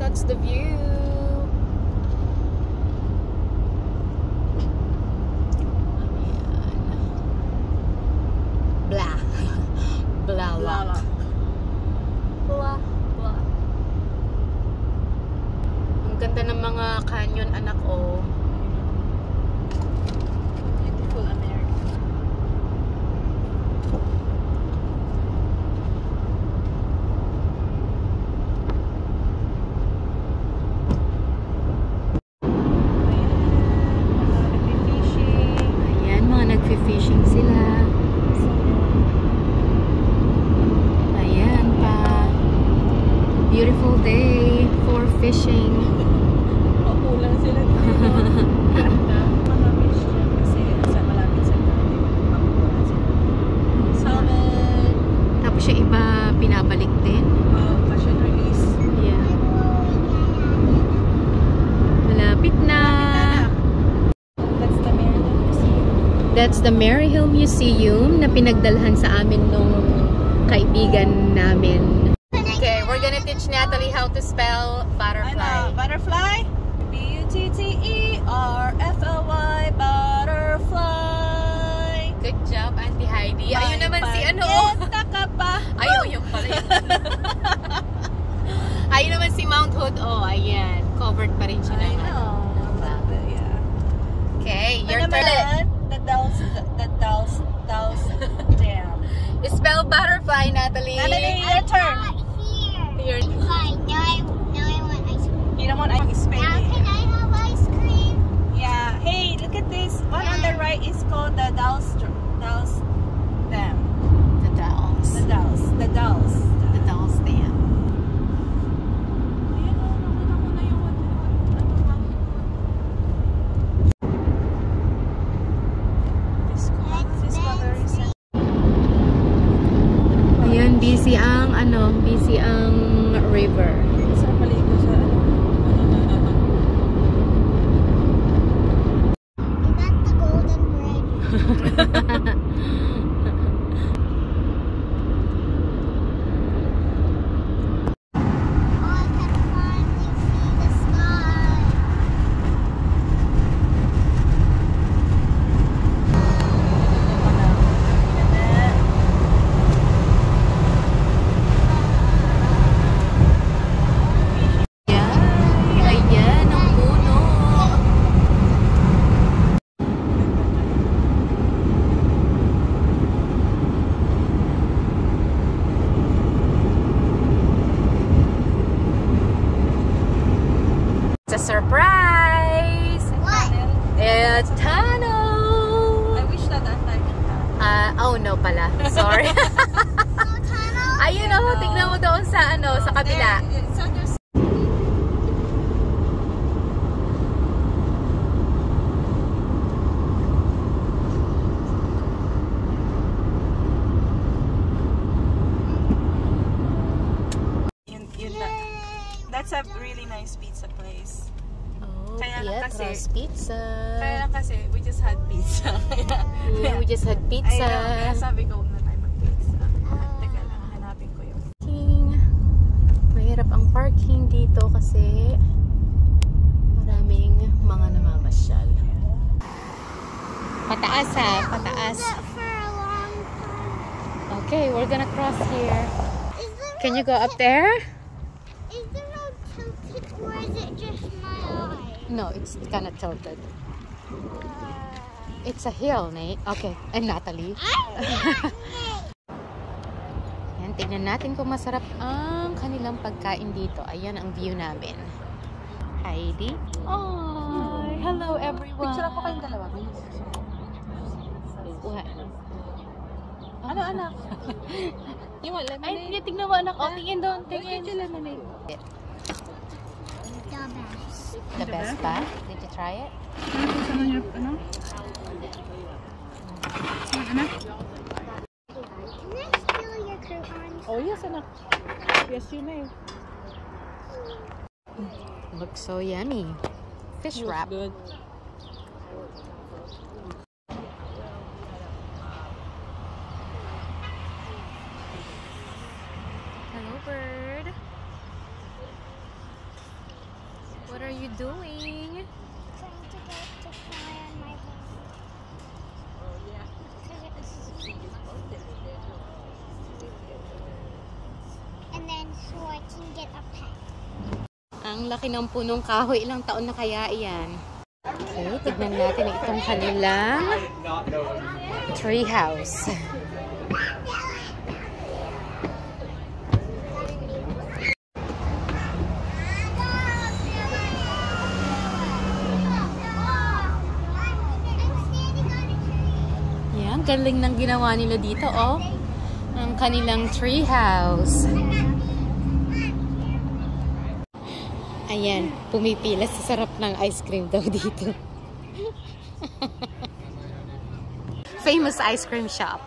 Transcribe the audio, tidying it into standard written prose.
That's the view. Blah. Blah, blah. Blah, blah. Ang ganda ng mga canyon, anak, oh. Beautiful America. Ayan, mga nagfi-fishing sila. Ayan pa. Beautiful day for fishing. Makulang sila dito. Mga fish dyan kasi sa malapit sa garden. Makulang sila. Salmon. Tapos yung iba pinabalik din. Passion release. Yeah. Malapit na. That's the Maryhill Museum. That's the Maryhill Museum na pinagdalhan sa amin nung kaibigan namin. Okay, we're gonna teach Natalie how to spell butterfly. Butterfly. B-U-T-T-E-R-F-L-Y. Butterfly. Good job, Auntie Heidi. Ayun naman si ano. Pagkita ka pa. Ayun, yung pala yun. Ayun naman si Mount Hood. Oh, ayan. Covered pa rin siya I naman. know. Yeah. Okay, your Ano turn. naman? The Dalles Dam. Spell butterfly, Natalie. Natalie, your turn. Your Fine. Now I want ice cream. You don't want ice cream. Now can I have ice cream? Yeah. Hey, look at this. One on the right is called the Dalles Dam. The Dalles. The Dalles. The Dalles Dam. Ayan, nakita mo na yung Discovery Center. Ayan, busy ang river. Sarap maligo sa ano. Is that the golden bridge? Oh, I can finally see the sky. Ayan, ang puno. It's a surprise! What? It's tunnel! I wish na that time in town. Oh no pala. Sorry. No tunnel? Ayun oh, tignan mo doon sa sa kabila. There, it's under. That's a really nice pizza place. Oh, Kaya lang Pietro's kasi- Pizza. Kaya lang kasi, we just had pizza. Yeah, we just had I pizza. know, kaya sabi ko, huwag na tayo mag-pizza. Teka lang, hanapin ko yung... Mahirap ang parking dito kasi maraming mga namamasyal. Pataas ha, pataas. For a long time. Okay, we're gonna cross here. Is the Can you go up there? Is the road tilted or is it just my eye? No, it's kind of tilted. It's a hill, Nate. Okay, and Natalie. Yan, tignan natin kung masarap ang kanilang pagkain dito. Ayan ang view namin. Heidi. Oh, hello everyone. Picture ako kayong dalawa. What? Ano, anak? You want lemonade? Ay, tignan mo anak. O, tingin doon. Tingin. lemonade. The best. The best pa? Did you try it? Ano yung, ano? Anak? Can I steal your coupons? Oh, yes, anak. Yes, you may. Looks so yummy. Fish wrap. Good. Hello, bird. are you doing? Trying to get to fly on my wing. Oh, yeah. And then so I can get a pet. Ang laki ng punong kahoy. Ilang taon na kaya iyan? Okay, tignan natin itong kanilang tree house. Yan, galing ng ginawa nila dito, oh. Ang kanilang tree house. Ayan, pumipila sa sarap ng ice cream daw dito. Famous ice cream shop.